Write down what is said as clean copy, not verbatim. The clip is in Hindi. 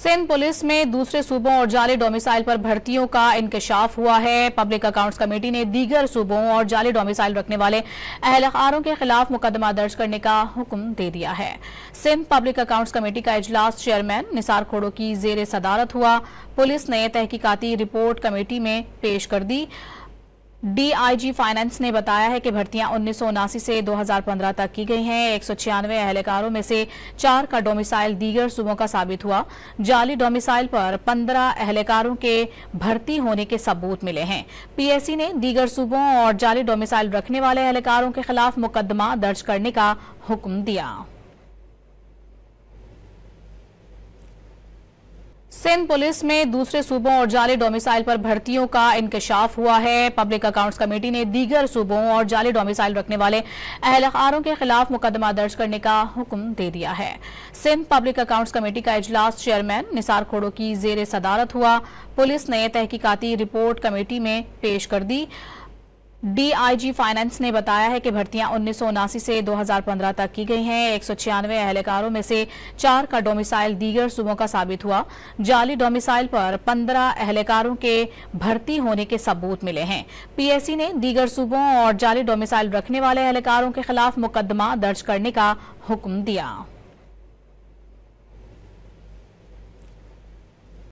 सिंध पुलिस में दूसरे सूबों और जाली डोमिसाइल पर भर्तियों का इंकशाफ हुआ है। पब्लिक अकाउंट्स कमेटी ने दीगर सूबों और जाली डोमिसाइल रखने वाले अहलकारों के खिलाफ मुकदमा दर्ज करने का हुक्म दे दिया है। सिंध पब्लिक अकाउंट्स कमेटी का इजलास चेयरमैन निसार खोड़ो की जेर सदारत हुआ। पुलिस ने तहकीकाती रिपोर्ट कमेटी में पेश कर दी। डीआईजी फाइनेंस ने बताया है कि भर्तियां 1979 से 2015 तक की गई हैं। 196 अहलकारों में से 4 का डोमिसाइल दीगर सूबों का साबित हुआ। जाली डोमिसाइल पर 15 अहलकारों के भर्ती होने के सबूत मिले हैं। पीएससी ने दीगर सूबों और जाली डोमिसाइल रखने वाले अहलकारों के खिलाफ मुकदमा दर्ज करने का हुक्म दिया। सिंध पुलिस में दूसरे सूबों और जाली डोमिसाइल पर भर्तियों का इंकशाफ हुआ है। पब्लिक अकाउंट्स कमेटी ने दीगर सूबों और जाली डोमिसाइल रखने वाले अहलकारों के खिलाफ मुकदमा दर्ज करने का हुक्म दे दिया है। सिंध पब्लिक अकाउंट्स कमेटी का इजलास चेयरमैन निसार खोड़ो की जेर सदारत हुआ। पुलिस ने तहकीकाती रिपोर्ट कमेटी में पेश कर दी। डीआईजी फाइनेंस ने बताया है कि भर्तियां 1979 से 2015 तक की गई हैं। 196 अहलकारों में से 4 का डोमिसाइल दीगर सूबों का साबित हुआ। जाली डोमिसाइल पर 15 अहलकारों के भर्ती होने के सबूत मिले हैं। पीएससी ने दीगर सूबों और जाली डोमिसाइल रखने वाले अहलकारों के खिलाफ मुकदमा दर्ज करने का हुक्म दिया।